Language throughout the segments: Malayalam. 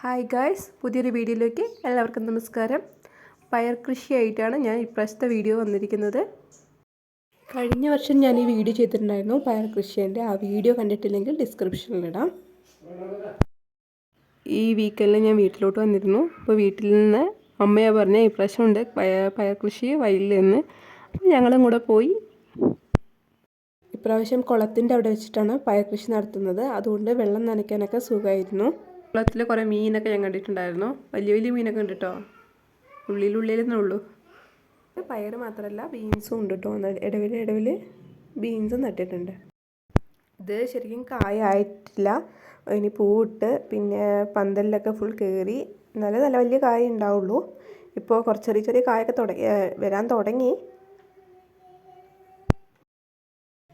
ഹായ് ഗായ്സ്, പുതിയൊരു വീഡിയോയിലേക്ക് എല്ലാവർക്കും നമസ്കാരം. പയർ കൃഷിയായിട്ടാണ് ഞാൻ ഇപ്രാവശ്യത്തെ വീഡിയോ വന്നിരിക്കുന്നത്. കഴിഞ്ഞ വർഷം ഞാൻ ഈ വീഡിയോ ചെയ്തിട്ടുണ്ടായിരുന്നു പയർ കൃഷിൻ്റെ. ആ വീഡിയോ കണ്ടിട്ടില്ലെങ്കിൽ ഡിസ്ക്രിപ്ഷനിലിടാം. ഈ വീക്കെൻഡിൽ ഞാൻ വീട്ടിലോട്ട് വന്നിരുന്നു. അപ്പോൾ വീട്ടിൽ നിന്ന് അമ്മയെ പറഞ്ഞ ഇപ്രാവശ്യം ഉണ്ട് പയർ കൃഷി വയലിൽ നിന്ന്. അപ്പോൾ ഞങ്ങളും കൂടെ പോയി. ഇപ്രാവശ്യം കുളത്തിൻ്റെ അവിടെ വെച്ചിട്ടാണ് പയർ കൃഷി നടത്തുന്നത്. അതുകൊണ്ട് വെള്ളം നനയ്ക്കാനൊക്കെ സുഖമായിരുന്നു. കുളത്തിൽ കുറേ മീനൊക്കെ ഞാൻ കണ്ടിട്ടുണ്ടായിരുന്നു. വലിയ വലിയ മീനൊക്കെ ഉണ്ട് കേട്ടോ. ഉള്ളിലേ ഉള്ളൂ. പയർ മാത്രമല്ല ബീൻസും ഉണ്ട് കേട്ടോ. ഇടവിൽ ബീൻസും നട്ടിട്ടുണ്ട്. ഇത് ശരിക്കും കായായിട്ടില്ല. ഇനി പൂവിട്ട് പിന്നെ പന്തലിലൊക്കെ ഫുൾ കയറി നല്ല വലിയ കായ ഉണ്ടാവുള്ളൂ. ഇപ്പോൾ കുറച്ച് ചെറിയ കായൊക്കെ വരാൻ തുടങ്ങി.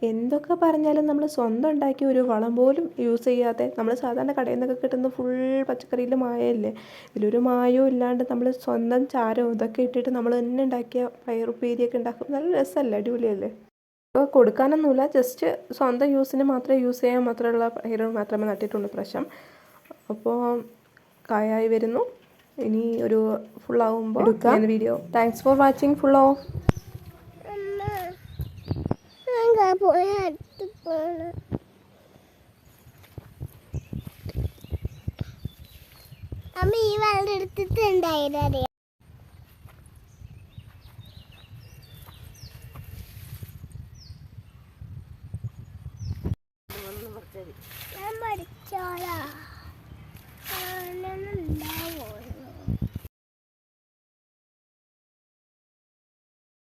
എന്തൊക്കെ പറഞ്ഞാലും നമ്മൾ സ്വന്തം ഉണ്ടാക്കിയ ഒരു വളം പോലും യൂസ് ചെയ്യാതെ, നമ്മൾ സാധാരണ കടയിൽ നിന്നൊക്കെ കിട്ടുന്ന ഫുൾ പച്ചക്കറിയിൽ മായമല്ലേ. ഇതിലൊരു മായവും ഇല്ലാണ്ട് നമ്മൾ സ്വന്തം ചാരവും ഇതൊക്കെ ഇട്ടിട്ട് നമ്മൾ തന്നെ ഉണ്ടാക്കിയ പയറുപ്പേരിയൊക്കെ ഉണ്ടാക്കും. നല്ല രസമല്ലേ, അടിപൊളിയല്ലേ. ഇപ്പോൾ കൊടുക്കാനൊന്നുമില്ല, ജസ്റ്റ് സ്വന്തം യൂസിന് മാത്രമേ യൂസ് ചെയ്യാൻ മാത്രമുള്ള പയർ മാത്രമേ നട്ടിട്ടുള്ളൂ പ്രാവശ്യം. അപ്പോൾ കായായി വരുന്നു. ഇനി ഒരു ഫുള്ളാവുമ്പോൾ എടുക്കാം വീഡിയോ. താങ്ക്സ് ഫോർ വാച്ചിങ് ഫുള്ളോ. അമ്മ ഈ വെള്ളം എടുത്തിട്ടുണ്ടായിരുന്നു. ഞാൻ പഠിച്ചോളാം.